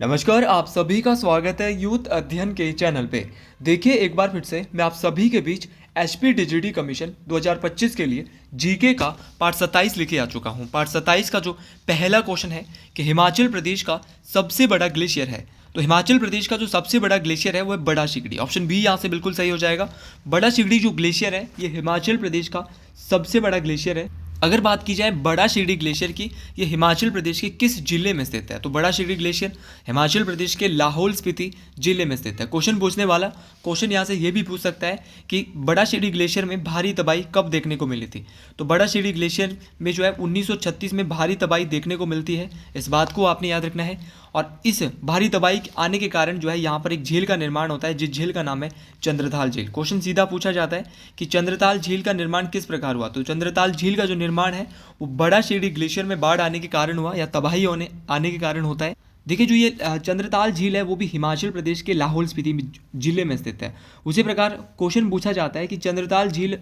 नमस्कार, आप सभी का स्वागत है यूथ अध्ययन के चैनल पे। देखिए एक बार फिर से मैं आप सभी के बीच एचपी टीजीटी कमीशन 2025 के लिए जीके का पार्ट 27 लेके आ चुका हूँ। पार्ट 27 का जो पहला क्वेश्चन है कि हिमाचल प्रदेश का सबसे बड़ा ग्लेशियर है। तो हिमाचल प्रदेश का जो सबसे बड़ा ग्लेशियर है वो है बड़ा शिगड़ी। ऑप्शन बी यहाँ से बिल्कुल सही हो जाएगा। बड़ा शिगड़ी जो ग्लेशियर है ये हिमाचल प्रदेश का सबसे बड़ा ग्लेशियर है। अगर बात की जाए बड़ा शिगड़ी ग्लेशियर की, ये हिमाचल प्रदेश के किस जिले में स्थित है? तो बड़ा शिगड़ी ग्लेशियर हिमाचल प्रदेश के लाहौल स्पीति जिले में स्थित है। क्वेश्चन पूछने वाला क्वेश्चन यहाँ से ये भी पूछ सकता है कि बड़ा शिगड़ी ग्लेशियर में भारी तबाही कब देखने को मिली थी? तो बड़ा शिगड़ी ग्लेशियर में जो है 1936 में भारी तबाही देखने को मिलती है। इस बात को आपने याद रखना है। और इस भारी तबाही आने के कारण जो है यहाँ पर एक झील का निर्माण होता है, जिस झील का नाम है चंद्रताल झील। क्वेश्चन सीधा पूछा जाता है कि चंद्रताल झील का निर्माण किस प्रकार हुआ? तो चंद्रताल झील का जो निर्माण है वो बड़ा शिगड़ी ग्लेशियर में बाढ़ आने के कारण हुआ या तबाही आने के कारण होता है। देखिए जो ये चंद्रताल झील है वो भी हिमाचल प्रदेश के लाहौल स्पीति जिले में स्थित है। उसी प्रकार क्वेश्चन पूछा जाता है कि चंद्रताल झील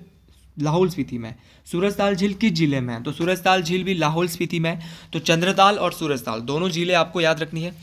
लाहौल स्पीति में, सूरजताल झील किस जिले में है? तो सूरजताल झील भी लाहौल स्पीति में है। तो चंद्रताल और सूरजताल दोनों जिले आपको याद रखनी है।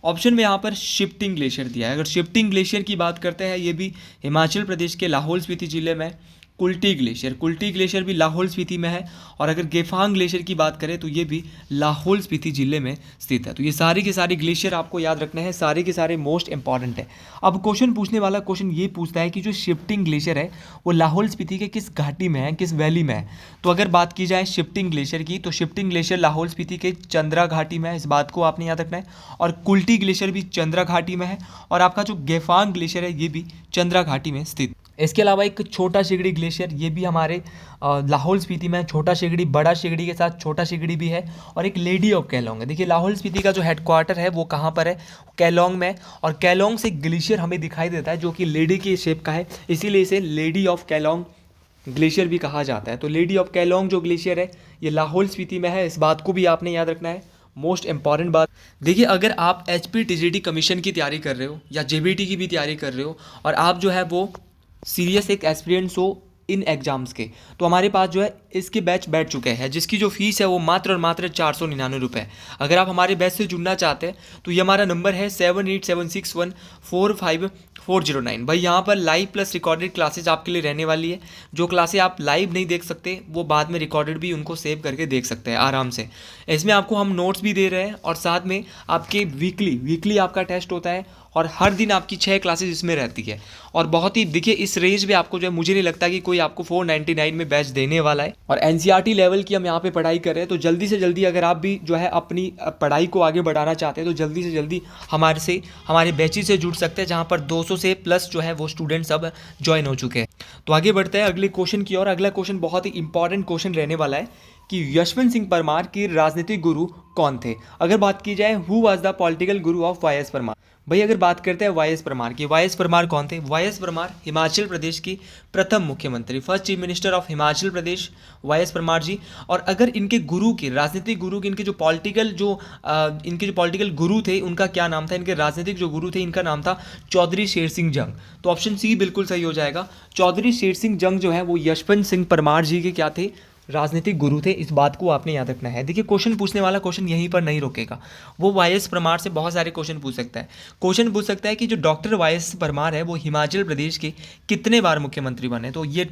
ऑप्शन में यहाँ पर शिफ्टिंग ग्लेशियर दिया है। अगर शिफ्टिंग ग्लेशियर की बात करते हैं, ये भी हिमाचल प्रदेश के लाहौल स्पीति जिले में। कुल्टी ग्लेशियर भी लाहौल स्पीति में है। और अगर गेफांग ग्लेशियर की बात करें तो ये भी लाहौल स्पीति जिले में स्थित है। तो ये सारे के सारे ग्लेशियर आपको याद रखने हैं, सारे के सारे मोस्ट इंपॉर्टेंट है। अब क्वेश्चन पूछने वाला क्वेश्चन ये पूछता है कि जो शिफ्टिंग ग्लेशियर है वो लाहौल स्पीति के किस घाटी में है, किस वैली में है? तो अगर बात की जाए शिफ्टिंग ग्लेशियर की, तो शिफ्टिंग ग्लेशियर लाहौल स्पीति के चंद्रा घाटी में है। इस बात को आपने याद रखना है। और कुल्टी ग्लेशियर भी चंद्रा घाटी में है। और आपका जो गेफांग ग्लेशियर है ये भी चंद्रा घाटी में स्थित। इसके अलावा एक छोटा शिगड़ी ग्लेशियर, ये भी हमारे लाहौल स्पीति में है। छोटा शिगड़ी बड़ा शिगड़ी के साथ छोटा शिगड़ी भी है। और एक लेडी ऑफ केलोंग है। देखिए लाहौल स्पीति का जो हेडक्वार्टर है वो कहाँ पर है? केलोंग में। और केलोंग से ग्लेशियर हमें दिखाई देता है जो कि लेडी की शेप का है, इसीलिए इसे लेडी ऑफ केलोंग ग्लेशियर भी कहा जाता है। तो लेडी ऑफ केलोंग जो ग्लेशियर है ये लाहौल स्पीति में है। इस बात को भी आपने याद रखना है, मोस्ट इंपॉर्टेंट बात। देखिए अगर आप एचपी टीजीटी कमीशन की तैयारी कर रहे हो या जेबीटी की भी तैयारी कर रहे हो और आप जो है वो सीरियस एक एस्पिरेंट्स हो इन एग्जाम्स के, तो हमारे पास जो है इसके बैच बैठ चुके हैं, जिसकी जो फीस है वो मात्र और मात्र 499 रुपये। अगर आप हमारे बैच से जुड़ना चाहते हैं तो ये हमारा नंबर है 7876145409। भाई यहाँ पर लाइव प्लस रिकॉर्डेड क्लासेज आपके लिए रहने वाली है। जो क्लासेज आप लाइव नहीं देख सकते वो बाद में रिकॉर्डेड भी उनको सेव करके देख सकते हैं आराम से। इसमें आपको हम नोट्स भी दे रहे हैं और साथ में आपके वीकली आपका टेस्ट होता है और हर दिन आपकी 6 क्लासेज इसमें रहती है। और बहुत ही देखिए इस रेंज में आपको जो है, मुझे नहीं लगता कि कोई आपको 499 में बैच देने वाला है। और एनसीईआरटी लेवल की हम यहाँ पे पढ़ाई कर रहे हैं। तो जल्दी से जल्दी अगर आप भी जो है अपनी पढ़ाई को आगे बढ़ाना चाहते हैं तो जल्दी से जल्दी हमारे बैचेज से जुड़ सकते हैं, जहाँ पर 200 से प्लस जो है वो स्टूडेंट्स अब ज्वाइन हो चुके हैं। तो आगे बढ़ते हैं अगले क्वेश्चन की ओर। अगला क्वेश्चन बहुत ही इंपॉर्टेंट क्वेश्चन रहने वाला है कि यशवंत सिंह परमार के राजनीतिक गुरु कौन थे? अगर बात की जाए who was the political Guru of Y S Parmar. भाई अगर बात करते हैं वाई एस परमार की, वाई एस परमार कौन थे? वाई एस परमार हिमाचल प्रदेश की प्रथम मुख्यमंत्री, first chief minister of Himachal Pradesh Y S Parmar ji. और अगर इनके गुरु की राजनीतिक गुरु की, इनके जो पॉलिटिकल गुरु थे उनका क्या नाम था? इनके राजनीतिक जो गुरु थे इनका नाम था चौधरी शेर सिंह जंग। तो ऑप्शन सी बिल्कुल सही हो जाएगा। चौधरी शेर सिंह जंग जो है वो यशवंत सिंह परमार जी के क्या थे? राजनीतिक गुरु थे। इस बात को आपने याद रखना है। देखिए क्वेश्चन पूछने वाला क्वेश्चन यहीं पर नहीं रोकेगा, वो वाई एस परमार से बहुत सारे क्वेश्चन पूछ सकता है। क्वेश्चन पूछ सकता है कि जो डॉक्टर वाई एस परमार है वो हिमाचल प्रदेश के कितने बार मुख्यमंत्री बने? तो ये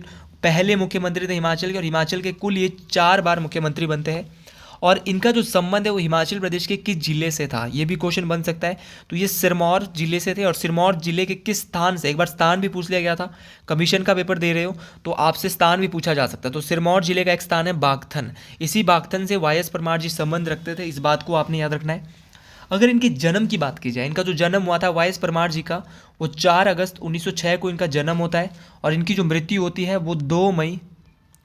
पहले मुख्यमंत्री थे हिमाचल के, और हिमाचल के कुल ये 4 बार मुख्यमंत्री बनते हैं। और इनका जो संबंध है वो हिमाचल प्रदेश के किस जिले से था, ये भी क्वेश्चन बन सकता है। तो ये सिरमौर जिले से थे। और सिरमौर जिले के किस स्थान से? एक बार स्थान भी पूछ लिया गया था, कमीशन का पेपर दे रहे हो तो आपसे स्थान भी पूछा जा सकता है। तो सिरमौर जिले का एक स्थान है बागथन। इसी बागथन से वाई एस परमार जी संबंध रखते थे। इस बात को आपने याद रखना है। अगर इनके जन्म की बात की जाए, इनका जो जन्म हुआ था वाई एस परमार जी का, वो 4 अगस्त 1906 को इनका जन्म होता है। और इनकी जो मृत्यु होती है वो 2 मई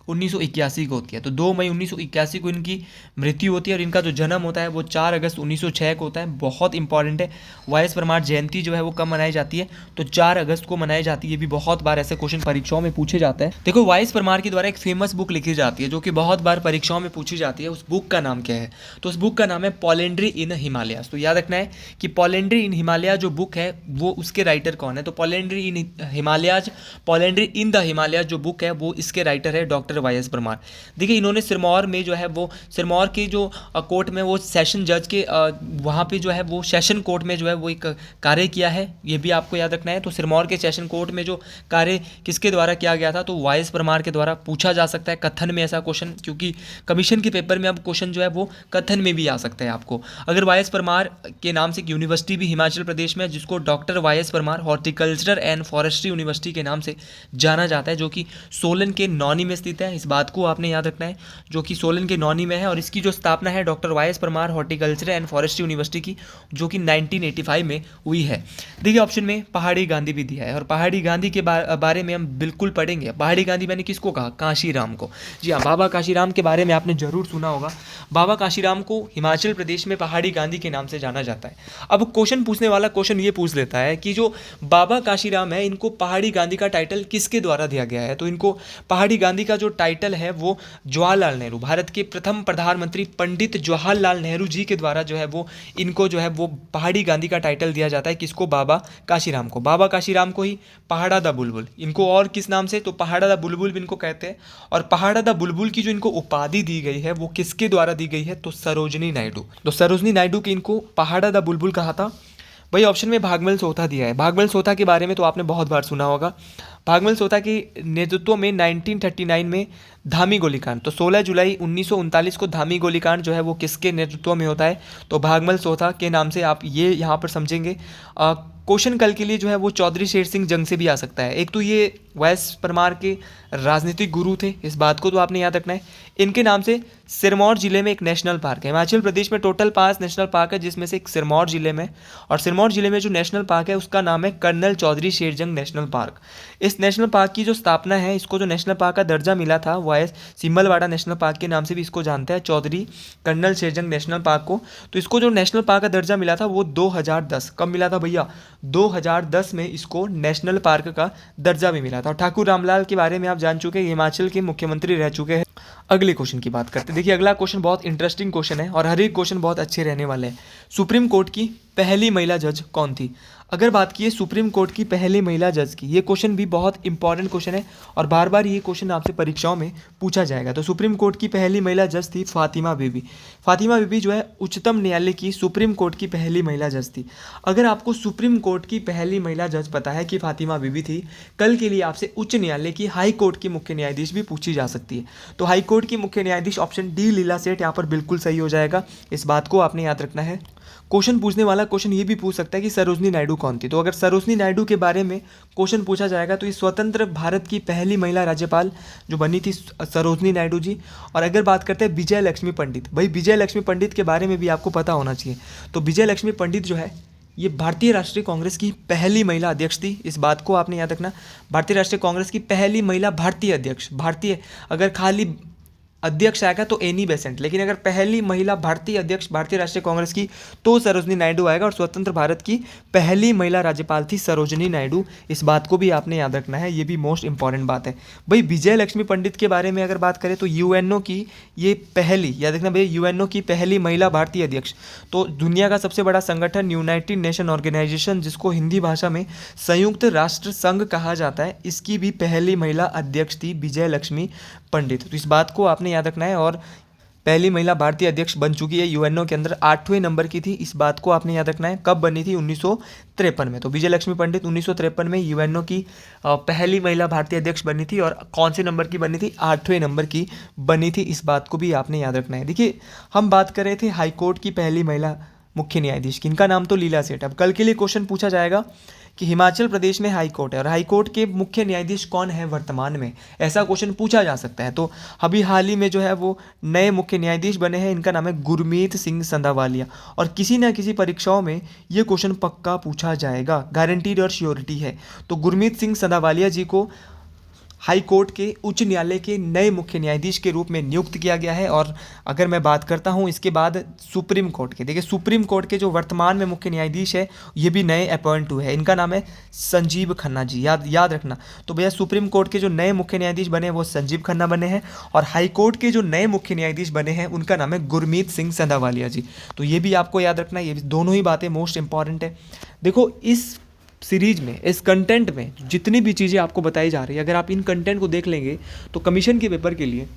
1981 को होती है। तो 2 मई 1981 को इनकी मृत्यु होती है। और इनका जो जन्म होता है वो 4 अगस्त 1906 को होता है। बहुत इंपॉर्टेंट है। वाई एस परमार जयंती जो है वो कब मनाई जाती है? तो 4 अगस्त को मनाई जाती है। ये भी बहुत बार ऐसे क्वेश्चन परीक्षाओं में पूछे जाते हैं। देखो वाई एस परमार के द्वारा एक फेमस बुक लिखी जाती है जो कि बहुत बार परीक्षाओं में पूछी जाती है। उस बुक का नाम क्या है? तो उस बुक का नाम है पॉलेंड्री इन हिमालयाज। तो याद रखना है कि पॉलेंड्री इन हिमालया जो बुक है वो उसके राइटर कौन है? तो पॉलेंड्री इन द हिमालयाज जो बुक है वो इसके राइटर है doctor doctor Y S Parmar. देखिए इन्होंने सिरमौर में जो है वो सिरमौर के जो कोर्ट में वो सेशन जज के वहाँ पे जो है वो सेशन कोर्ट में जो है वो एक कार्य किया है, ये भी आपको याद रखना है। तो सिरमौर के सेशन कोर्ट में जो कार्य किसके द्वारा किया गया था, तो वाई एस परमार के द्वारा पूछा जा सकता है कथन में ऐसा क्वेश्चन, क्योंकि कमीशन के पेपर में अब क्वेश्चन जो है वो कथन में भी आ सकता है आपको। अगर वाई एस परमार के नाम से एक यूनिवर्सिटी भी हिमाचल प्रदेश में है जिसको doctor Y S Parmar horticulture and forestry university के नाम से जाना जाता है, जो कि सोलन के नौनी में स्थित है, इस बात को आपने याद रखना है, जो कि सोलन के नौनी में है। और इसकी जो स्थापना है doctor Y S Parmar horticulture and forestry university की, जो कि 1985 में हुई है। देखिए ऑप्शन में पहाड़ी गांधी भी दिया है, और पहाड़ी गांधी के बारे में हम बिल्कुल पढ़ेंगे। पहाड़ी गांधी मैंने किसको कहा, कांशीराम को। जी हाँ, बाबा कांशीराम के बारे में आपने जरूर सुना होगा। बाबा कांशीराम को हिमाचल प्रदेश में पहाड़ी गांधी के नाम से जाना जाता है। अब क्वेश्चन पूछने वाला क्वेश्चन ये पूछ लेता है कि जो बाबा कांशीराम है इनको पहाड़ी गांधी का टाइटल किसके द्वारा दिया गया है, तो इनको पहाड़ी गांधी का जो टाइटल है वो जवाहरलाल नेहरू, भारत के प्रथम प्रधानमंत्री पंडित जवाहरलाल नेहरू जी के द्वारा जो है वो इनको जो है वो पहाड़ी गांधी का टाइटल दिया जाता है। किसको, बाबा कांशीराम को। बाबा कांशीराम को ही पहाड़ा दा बुलबुल, इनको और किस नाम से, तो पहाड़ा दा बुलबुल भी इनको कहते हैं। और पहाड़ा दा बुलबुल की जो इनको उपाधि दी गई है वो किसके द्वारा दी गई है, तो सरोजनी नायडू। तो सरोजनी नायडू की इनको पहाड़ा दा बुलबुल कहा था। भाई ऑप्शन में भागमल सोथा दिया है। भागमल सोथा के बारे में तो आपने बहुत बार सुना होगा। भागमल सोथा के नेतृत्व में 1939 में धामी गोलीकांड, तो 16 जुलाई 1939 को धामी गोलीकांड जो है वो किसके नेतृत्व में होता है, तो भागमल सोथा के नाम से आप ये यहाँ पर समझेंगे। क्वेश्चन कल के लिए जो है वो चौधरी शेर सिंह जंग से भी आ सकता है। एक तो ये वाई एस परमार के राजनीतिक गुरु थे, इस बात को तो आपने याद रखना है। इनके नाम से सिरमौर जिले में एक नेशनल पार्क है। हिमाचल प्रदेश में टोटल 5 नेशनल पार्क है, जिसमें से एक सिरमौर जिले में, और सिरमौर जिले में जो नेशनल पार्क है उसका नाम है colonel Chaudhary Sherjung national park. इस नेशनल पार्क की जो स्थापना है, इसको जो नेशनल पार्क का दर्जा मिला था Y S Simalwara national park के नाम से भी इसको जानते हैं, Chaudhary colonel Sherjung national park को। तो इसको जो नेशनल पार्क का दर्जा मिला था वो 2010, कब मिला था भैया, 2010 में इसको नेशनल पार्क का दर्जा भी मिला था। और ठाकुर रामलाल के बारे में आप जान चुके हैं, हिमाचल के मुख्यमंत्री रह चुके हैं। अगले क्वेश्चन की बात करते हैं। देखिए अगला क्वेश्चन बहुत इंटरेस्टिंग क्वेश्चन है और हर एक क्वेश्चन बहुत अच्छे रहने वाले हैं। सुप्रीम कोर्ट की पहली महिला जज कौन थी? अगर बात की सुप्रीम कोर्ट की पहली महिला जज की, ये क्वेश्चन भी बहुत इंपॉर्टेंट क्वेश्चन है और बार बार ये क्वेश्चन आपसे परीक्षाओं में पूछा जाएगा। तो सुप्रीम कोर्ट की पहली महिला जज थी फातिमा बीबी। फातिमा बीबी जो है उच्चतम न्यायालय की सुप्रीम कोर्ट की पहली महिला जज थी। अगर आपको सुप्रीम कोर्ट की पहली महिला जज पता है कि फातिमा बीबी थी, कल के लिए आपसे उच्च न्यायालय की हाई कोर्ट की मुख्य न्यायाधीश भी पूछी जा सकती है। तो हाई कोर्ट की मुख्य न्यायाधीश ऑप्शन डी लीला सेठ यहाँ पर बिल्कुल सही हो जाएगा, इस बात को आपने याद रखना है। क्वेश्चन पूछने वाला क्वेश्चन ये भी पूछ सकता है कि सरोजनी नायडू कौन थी। तो अगर सरोजनी नायडू के बारे में क्वेश्चन पूछा जाएगा तो ये स्वतंत्र भारत की पहली महिला राज्यपाल जो बनी थी सरोजनी नायडू जी। और अगर बात करते हैं विजय लक्ष्मी पंडित, भाई विजय लक्ष्मी पंडित के बारे में भी आपको पता होना चाहिए। तो विजय लक्ष्मी पंडित जो है ये भारतीय राष्ट्रीय कांग्रेस की पहली महिला अध्यक्ष थी, इस बात को आपने याद रखना। भारतीय राष्ट्रीय कांग्रेस की पहली महिला भारतीय अध्यक्ष, भारतीय अगर खाली अध्यक्ष आएगा तो एनी बेसेंट, लेकिन अगर पहली महिला भारतीय अध्यक्ष भारतीय राष्ट्रीय कांग्रेस की तो सरोजनी नायडू आएगा। और स्वतंत्र भारत की पहली महिला राज्यपाल थी सरोजनी नायडू, इस बात को भी आपने याद रखना है, ये भी मोस्ट इंपॉर्टेंट बात है। भाई विजय लक्ष्मी पंडित के बारे में अगर बात करें तो यूएनओ की ये पहली, याद रखना भैया, यूएनओ की पहली महिला भारतीय अध्यक्ष। तो दुनिया का सबसे बड़ा संगठन यूनाइटेड नेशन ऑर्गेनाइजेशन, जिसको हिंदी भाषा में संयुक्त राष्ट्र संघ कहा जाता है, इसकी भी पहली महिला अध्यक्ष थी विजय लक्ष्मी पंडित। तो इस बात को आपने याद रखना है। और पहली महिला भारतीय अध्यक्ष बन चुकी है यूएनओ के अंदर, 8वें नंबर की थी, इस बात को आपने याद रखना है। कब बनी थी? 1953 में। तो विजय लक्ष्मी पंडित 1953 में यूएनओ की पहली महिला भारतीय अध्यक्ष बनी थी। और कौन से नंबर की बनी थी? 8वें नंबर की बनी थी, इस बात को भी आपने याद रखना है। देखिए हम बात कर रहे थे हाईकोर्ट की पहली महिला मुख्य न्यायाधीश की, इनका नाम तो लीला सेठ। अब कल के लिए क्वेश्चन पूछा जाएगा कि हिमाचल प्रदेश में हाई कोर्ट है और हाई कोर्ट के मुख्य न्यायाधीश कौन है वर्तमान में, ऐसा क्वेश्चन पूछा जा सकता है। तो अभी हाल ही में जो है वो नए मुख्य न्यायाधीश बने हैं, इनका नाम है गुरमीत सिंह संधावालिया। और किसी ना किसी परीक्षाओं में ये क्वेश्चन पक्का पूछा जाएगा, गारंटीड और श्योरिटी है। तो गुरमीत सिंह संधावालिया जी को हाई कोर्ट के उच्च न्यायालय के नए मुख्य न्यायाधीश के रूप में नियुक्त किया गया है। और अगर मैं बात करता हूं इसके बाद सुप्रीम कोर्ट के, देखिए सुप्रीम कोर्ट के जो वर्तमान में मुख्य न्यायाधीश है ये भी नए अपॉइंट हुए हैं, इनका नाम है संजीव खन्ना जी, याद रखना। तो भैया सुप्रीम कोर्ट के जो नए मुख्य न्यायाधीश बने वो संजीव खन्ना बने हैं, और हाई कोर्ट के जो नए मुख्य न्यायाधीश बने हैं उनका नाम है गुरमीत सिंह संधावालिया जी। तो ये भी आपको याद रखना है, ये दोनों ही बातें मोस्ट इंपॉर्टेंट है। देखो इस सीरीज में, इस कंटेंट में जितनी भी चीज़ें आपको बताई जा रही है, अगर आप इन कंटेंट को देख लेंगे तो कमीशन के पेपर के लिए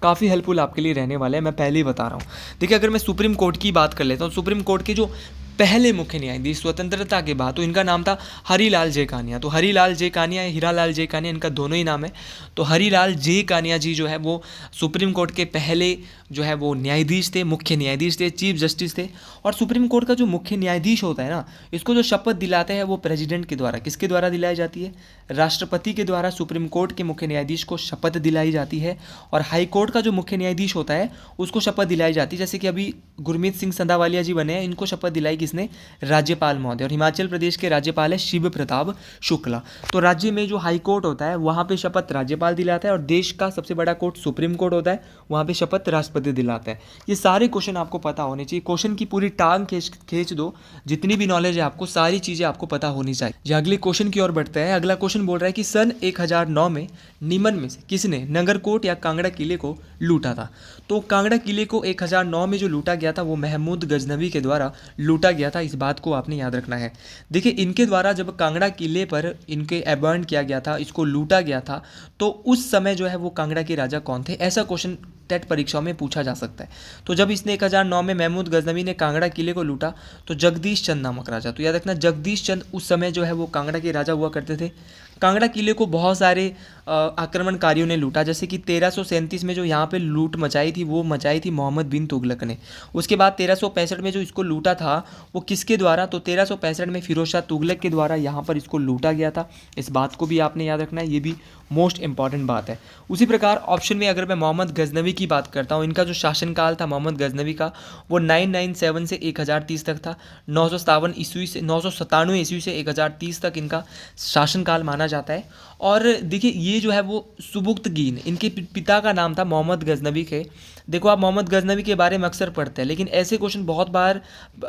काफ़ी हेल्पफुल आपके लिए रहने वाला है, मैं पहले ही बता रहा हूँ। देखिए, अगर मैं सुप्रीम कोर्ट की बात कर लेता हूँ, सुप्रीम कोर्ट के जो पहले मुख्य न्यायाधीश स्वतंत्रता के बाद, तो इनका नाम था हरिलाल जे कानिया। तो हरिलाल जे कानिया, हीरालाल जे कानिया, इनका दोनों ही नाम है। तो हरिलाल जे कानिया जी जो है वो सुप्रीम कोर्ट के पहले जो है वो न्यायाधीश थे, मुख्य न्यायाधीश थे, चीफ जस्टिस थे। और सुप्रीम कोर्ट का जो मुख्य न्यायाधीश होता है ना, इसको जो शपथ दिलाते हैं वो प्रेसिडेंट के द्वारा, किसके द्वारा दिलाई जाती है? राष्ट्रपति के द्वारा सुप्रीम कोर्ट के मुख्य न्यायाधीश को शपथ दिलाई जाती है। और हाई कोर्ट का जो मुख्य न्यायाधीश होता है उसको शपथ दिलाई जाती है, जैसे कि अभी गुरमीत सिंह संधावालिया जी बने हैं, इनको शपथ दिलाई किसने? राज्यपाल महोदय। और हिमाचल प्रदेश के राज्यपाल है शिव प्रताप शुक्ला। तो राज्य में जो हाई कोर्ट होता है वहाँ पे शपथ राज्यपाल दिलाता है, और देश का सबसे बड़ा कोर्ट सुप्रीम कोर्ट होता है, वहाँ पे शपथ राष्ट्रपति दिलाता है। ये सारे क्वेश्चन आपको पता होने चाहिए। क्वेश्चन की पूरी टांग खींच दो, जितनी भी नॉलेज है आपको, सारी चीज़ें आपको पता होनी चाहिए। जो अगले क्वेश्चन की ओर बढ़ते हैं, अगला क्वेश्चन बोल रहा है कि सन 1009 में निम्न में से किसने नगरकोट या कांगड़ा किले को लूटा था? तो कांगड़ा किले को 1009 में जो लूटा गया था वो महमूद गजनवी के द्वारा लूटा गया था। इस बात को आपने याद रखना है। देखिए, इनके द्वारा जब कांगड़ा किले पर इनके अबॉर्न किया गया था, इसको लूटा गया था, तो उस समय जो है वो कांगड़ा के राजा कौन थे? ऐसा क्वेश्चन टेट परीक्षाओं में पूछा जा सकता है। तो जब इसने 1009 में महमूद गजनवी ने कांगड़ा किले को लूटा, तो जगदीश चंद नामक राजा, तो याद रखना जगदीश चंद उस समय जो है वो कांगड़ा के राजा हुआ करते थे। कांगड़ा किले को बहुत सारे आक्रमणकारियों ने लूटा, जैसे कि 1337 में जो यहाँ पे लूट मचाई थी वो मचाई थी मोहम्मद बिन तुगलक ने। उसके बाद 1365 में जो इसको लूटा था वो किसके द्वारा? तो 1365 में फिरोज शाह तुगलक के द्वारा यहाँ पर इसको लूटा गया था। इस बात को भी आपने याद रखना है, ये भी मोस्ट इंपॉर्टेंट बात है। उसी प्रकार ऑप्शन में अगर मैं मोहम्मद गजनवी की बात करता हूँ, इनका जो शासनकाल था मोहम्मद गजनवी का, वो 997 से 1030 तक था। 997 ईस्वी से 1030 तक इनका शासनकाल माना जाता है। और देखिए, ये जो है वो सुबुक्तगीन, इनके पिता का नाम था मोहम्मद गजनवी के। देखो, आप मोहम्मद गजनवी के बारे में अक्सर पढ़ते हैं, लेकिन ऐसे क्वेश्चन बहुत बार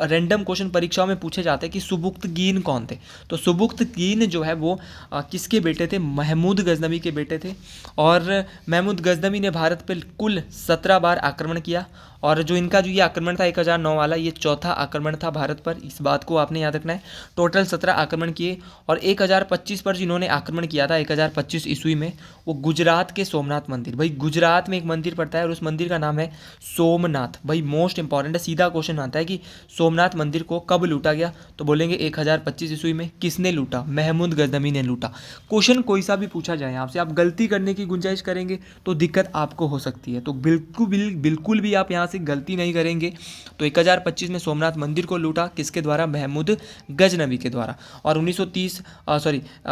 रैंडम क्वेश्चन परीक्षाओं में पूछे जाते हैं कि सुबुक्तगीन कौन थे। तो सुबुक्तगीन जो है वो किसके बेटे थे? महमूद गजनवी के बेटे थे। और महमूद गजनवी ने भारत पर कुल 17 बार आक्रमण किया, और जो इनका जो ये आक्रमण था 1009 वाला, ये चौथा आक्रमण था भारत पर। इस बात को आपने याद रखना है। टोटल 17 आक्रमण किए, और 1025 पर जिन्होंने आक्रमण किया था 1025 ईस्वी में, वो गुजरात के सोमनाथ मंदिर, भाई गुजरात में एक मंदिर पड़ता है और उस मंदिर का नाम है सोमनाथ। भाई मोस्ट इंपॉर्टेंट है, सीधा क्वेश्चन आता है कि सोमनाथ मंदिर को कब लूटा गया? तो बोलेंगे 1025 ईस्वी में। किसने लूटा? महमूद गजनवी ने लूटा। क्वेश्चन कोई सा भी पूछा जाए आपसे, आप गलती करने की गुंजाइश करेंगे तो दिक्कत आपको हो सकती है। तो बिल्कुल भी आप यहाँ से गलती नहीं करेंगे। तो 1025 में सोमनाथ मंदिर को लूटा, किसके द्वारा? महमूद गजनवी के द्वारा। और 1930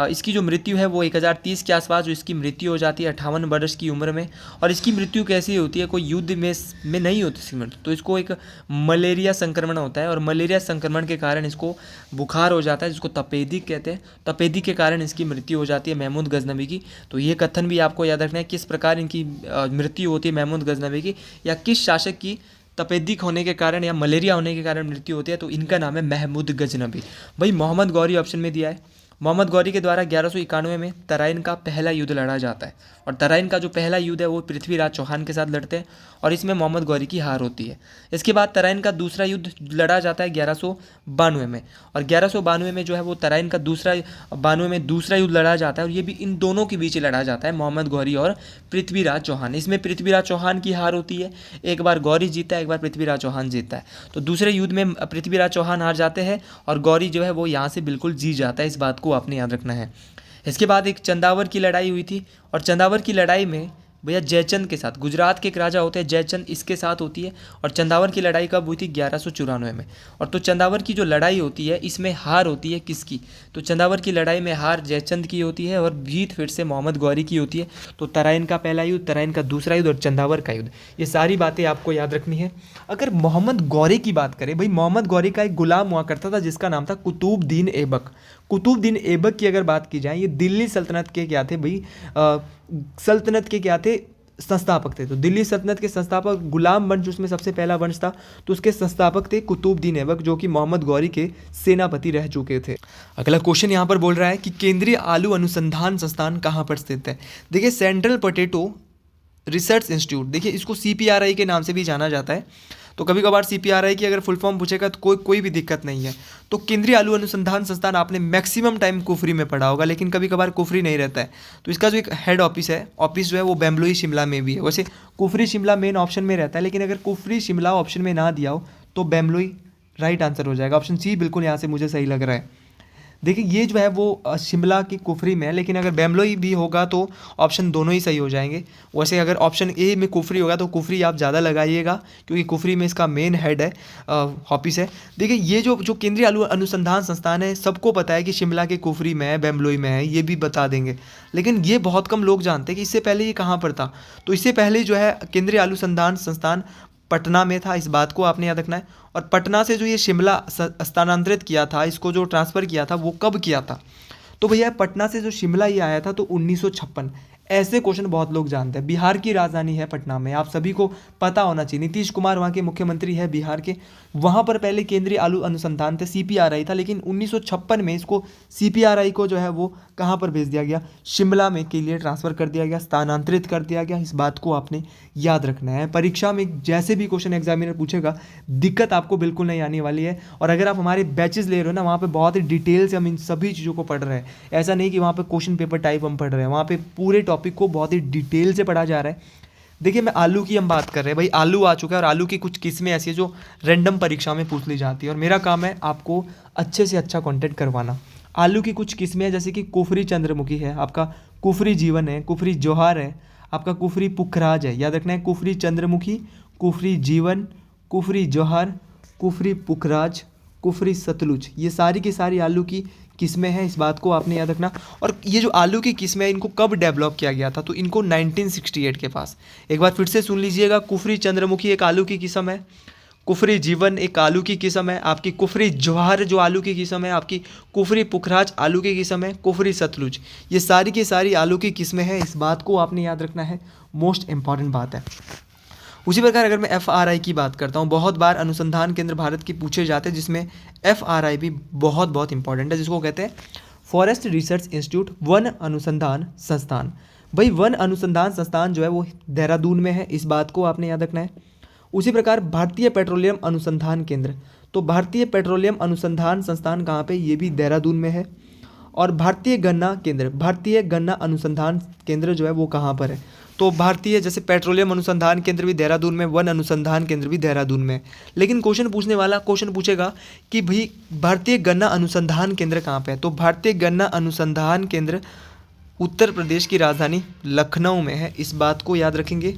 इसकी जो मृत्यु है वो 1030 के आसपास जो इसकी मृत्यु हो जाती है 58 वर्ष की उम्र में। और इसकी मृत्यु कैसी होती है? कोई युद्ध में नहीं होती इसकी मृत्यु, तो इसको एक मलेरिया संक्रमण होता है, और मलेरिया संक्रमण के कारण इसको बुखार हो जाता है, जिसको तपेदिक कहते हैं। तपेदिक के कारण इसकी मृत्यु हो जाती है महमूद गजनवी की। तो ये कथन भी आपको याद रखना है, किस प्रकार इनकी मृत्यु होती है महमूद गजनवी की, या किस शासक की तपेदिक होने के कारण या मलेरिया होने के कारण मृत्यु होती है। तो इनका नाम है महमूद गजनवी। भाई मोहम्मद गौरी ऑप्शन में दिया है। मोहम्मद गौरी के द्वारा 1191 में तराइन का पहला युद्ध लड़ा जाता है, और तराइन का जो पहला युद्ध है वो पृथ्वीराज चौहान के साथ लड़ते हैं, और इसमें मोहम्मद गौरी की हार होती है। इसके बाद तराइन का दूसरा युद्ध लड़ा जाता है 1192 में, और 1192 में जो है वो तराइन का दूसरा युद्ध लड़ा जाता है, और ये भी इन दोनों के बीच लड़ा जाता है, मोहम्मद गौरी और पृथ्वीराज चौहान। इसमें पृथ्वीराज चौहान की हार होती है, एक बार गौरी जीता है, एक बार पृथ्वीराज चौहान जीतता है। तो दूसरे युद्ध में पृथ्वीराज चौहान हार जाते हैं, और गौरी जो है वो यहाँ से बिल्कुल जीत जाता है। इस बात को आपने याद रखना है। इसके बाद एक चंदावर की लड़ाई हुई थी, और चंदावर की लड़ाई में भैया जयचंद के साथ, गुजरात के एक राजा होते हैं जयचंद, इसके साथ होती है। और चंदावर की लड़ाई कब हुई थी? 1194 में। और तो चंदावर की जो लड़ाई होती है इसमें हार होती है किसकी? तो चंदावर की लड़ाई में हार जयचंद की होती है, और जीत फिर से मोहम्मद गौरी की होती है। तो तराइन का पहला युद्ध, तराइन का दूसरा युद्ध, और चंदावर का युद्ध, ये सारी बातें आपको याद रखनी है। अगर मोहम्मद गौरी की बात करें, भाई मोहम्मद गौरी का एक गुलाम हुआ करता था जिसका नाम था कुतुबुद्दीन ऐबक। कुतुबुद्दीन ऐबक की अगर बात की जाए, ये दिल्ली सल्तनत के क्या थे भाई? सल्तनत के क्या थे? संस्थापक थे। तो दिल्ली सल्तनत के संस्थापक, गुलाम वंश उसमें सबसे पहला वंश था, तो उसके संस्थापक थे कुतुबुद्दीन ऐबक, जो कि मोहम्मद गौरी के सेनापति रह चुके थे। अगला क्वेश्चन यहाँ पर बोल रहा है कि केंद्रीय आलू अनुसंधान संस्थान कहाँ पर स्थित है? देखिए, सेंट्रल पोटैटो रिसर्च इंस्टीट्यूट, देखिए इसको CPRI के नाम से भी जाना जाता है। तो कभी कभार CPRI की अगर फुल फॉर्म पूछेगा तो कोई भी दिक्कत नहीं है। तो केंद्रीय आलू अनुसंधान संस्थान आपने मैक्सिमम टाइम कुफरी में पढ़ा होगा, लेकिन कभी कभार कुफरी नहीं रहता है। तो इसका जो एक हेड ऑफिस है, ऑफिस जो है वो बेम्बलुई शिमला में भी है। वैसे कुफरी शिमला मेन ऑप्शन में रहता है, लेकिन अगर कुफरी शिमला ऑप्शन में ना दिया हो तो बेम्बलुई राइट आंसर हो जाएगा। ऑप्शन सी बिल्कुल यहाँ से मुझे सही लग रहा है। देखिए ये जो है वो शिमला की कुफरी में है, लेकिन अगर बेम्बलुई भी होगा तो ऑप्शन दोनों ही सही हो जाएंगे। वैसे अगर ऑप्शन ए में कुफरी होगा तो कुफरी आप ज़्यादा लगाइएगा, क्योंकि कुफरी में इसका मेन हेड है, ऑफिस है। देखिए ये जो केंद्रीय आलू अनुसंधान संस्थान है, सबको पता है कि शिमला के कुफरी में है, बेम्बलुई में है, ये भी बता देंगे। लेकिन ये बहुत कम लोग जानते हैं कि इससे पहले ये कहाँ पर था। तो इससे पहले जो है केंद्रीय आलू अनुसंधान संस्थान पटना में था, इस बात को आपने याद रखना है। और पटना से जो ये शिमला स्थानांतरित किया था, इसको जो ट्रांसफ़र किया था वो कब किया था। तो भैया पटना से जो शिमला ये आया था तो 1956। ऐसे क्वेश्चन बहुत लोग जानते हैं। बिहार की राजधानी है पटना में, आप सभी को पता होना चाहिए। नीतीश कुमार वहाँ के मुख्यमंत्री है बिहार के। वहाँ पर पहले केंद्रीय आलू अनुसंधान थे, CPRI था, लेकिन 1956 में इसको CPRI को जो है वो कहाँ पर भेज दिया गया, शिमला में के लिए ट्रांसफ़र कर दिया गया, स्थानांतरित कर दिया गया। इस बात को आपने याद रखना है। परीक्षा में जैसे भी क्वेश्चन एग्जामिनर पूछेगा, दिक्कत आपको बिल्कुल नहीं आने वाली है। और अगर आप हमारे बैचेस ले रहे हो ना, वहाँ पे बहुत ही डिटेल से हम इन सभी चीज़ों को पढ़ रहे हैं। ऐसा नहीं कि वहाँ पे क्वेश्चन पेपर टाइप हम पढ़ रहे हैं, वहाँ पे पूरे टॉपिक को बहुत ही डिटेल से पढ़ा जा रहा है। देखिए मैं आलू की हम बात कर रहे हैं भाई, आलू आ चुका है और आलू की कुछ किस्में ऐसी है जो रैंडम परीक्षा में पूछ ली जाती है, और मेरा काम है आपको अच्छे से अच्छा कंटेंट करवाना। आलू की कुछ किस्में हैं, जैसे कि कुफरी चंद्रमुखी है, आपका कुफरी जीवन है, कुफरी जोहार है, आपका कुफरी पुखराज है। याद रखना है, कुफरी चंद्रमुखी, कुफरी जीवन, कुफरी जोहार, कुफरी पुखराज, कुफरी सतलुज, ये सारी की सारी आलू की किस्में हैं। इस बात को आपने याद रखना। और ये जो आलू की किस्में हैं, इनको कब डेवलप किया गया था, तो इनको 1968 के पास। एक बार फिर से सुन लीजिएगा, कुफरी चंद्रमुखी एक आलू की किस्म है, कुफरी जीवन एक आलू की किस्म है, आपकी कुफरी जवाहर जो आलू की किस्म है, आपकी कुफरी पुखराज आलू की किस्म है, कुफरी सतलुज, ये सारी की सारी आलू की किस्में हैं। इस बात को आपने याद रखना है, मोस्ट इंपॉर्टेंट बात है। उसी प्रकार अगर मैं FRI की बात करता हूँ, बहुत बार अनुसंधान केंद्र भारत की पूछे जाते हैं, जिसमें FRI भी बहुत इंपॉर्टेंट है, जिसको कहते हैं फॉरेस्ट रिसर्च इंस्टीट्यूट, वन अनुसंधान संस्थान। भाई वन अनुसंधान संस्थान जो है वो देहरादून में है, इस बात को आपने याद रखना है। उसी प्रकार भारतीय पेट्रोलियम अनुसंधान केंद्र, तो भारतीय पेट्रोलियम अनुसंधान संस्थान कहाँ पे, ये भी देहरादून में है। और भारतीय गन्ना केंद्र, भारतीय गन्ना अनुसंधान केंद्र जो है वो कहाँ पर है, तो भारतीय जैसे पेट्रोलियम अनुसंधान केंद्र भी देहरादून में, वन अनुसंधान केंद्र भी देहरादून में। लेकिन क्वेश्चन पूछने वाला क्वेश्चन पूछेगा कि भाई भारतीय गन्ना अनुसंधान केंद्र कहाँ पे है, तो भारतीय गन्ना अनुसंधान केंद्र उत्तर प्रदेश की राजधानी लखनऊ में है, इस बात को याद रखेंगे।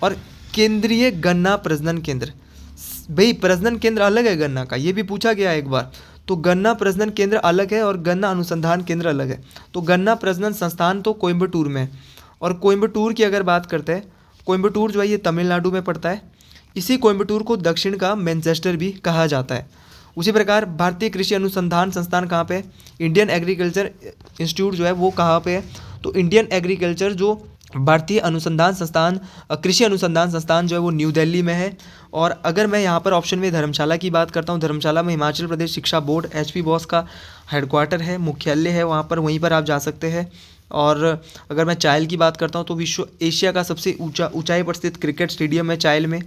और केंद्रीय गन्ना प्रजनन केंद्र, भाई प्रजनन केंद्र अलग है गन्ना का, ये भी पूछा गया एक बार। तो गन्ना प्रजनन केंद्र अलग है और गन्ना अनुसंधान केंद्र अलग है। तो गन्ना प्रजनन संस्थान तो कोयम्बटूर में है। और कोयम्बटूर की अगर बात करते हैं, कोयम्बटूर जो है ये तमिलनाडु में पड़ता है। इसी कोयम्बटूर को दक्षिण का मैनचेस्टर भी कहा जाता है। उसी प्रकार भारतीय कृषि अनुसंधान संस्थान कहाँ पे है, इंडियन एग्रीकल्चर इंस्टीट्यूट जो है वो कहाँ पे है, तो इंडियन एग्रीकल्चर जो भारतीय अनुसंधान संस्थान, कृषि अनुसंधान संस्थान जो है वो न्यू दिल्ली में है। और अगर मैं यहाँ पर ऑप्शन में धर्मशाला की बात करता हूँ, धर्मशाला में हिमाचल प्रदेश शिक्षा बोर्ड HP बॉस का हेडक्वार्टर है, मुख्यालय है वहाँ पर, वहीं पर आप जा सकते हैं। और अगर मैं चाइल की बात करता हूँ तो एशिया का सबसे ऊंचाई पर स्थित क्रिकेट स्टेडियम है चाइल में।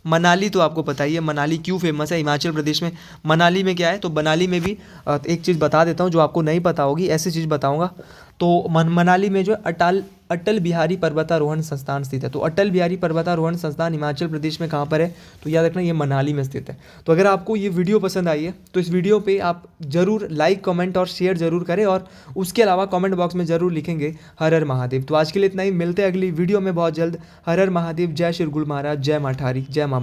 मनाली तो आपको पता ही है, मनाली क्यों फेमस है हिमाचल प्रदेश में। मनाली में क्या है, तो मनाली में भी एक चीज़ बता देता हूँ जो आपको नहीं पता होगी, ऐसी चीज़ बताऊँगा। तो मनाली में जो अटल बिहारी पर्वतारोहण संस्थान स्थित है। तो अटल बिहारी पर्वतारोहण संस्थान हिमाचल प्रदेश में कहाँ पर है, तो याद रखना ये मनाली में स्थित है। तो अगर आपको ये वीडियो पसंद आई है तो इस वीडियो पे आप ज़रूर लाइक, कमेंट और शेयर ज़रूर करें, और उसके अलावा कमेंट बॉक्स में ज़रूर लिखेंगे हर हर महादेव। तो आज के लिए इतना ही, मिलते हैं अगली वीडियो में बहुत जल्द। हर हर महादेव, जय श्री गुरु महाराज, जय माठारी, जय मामा।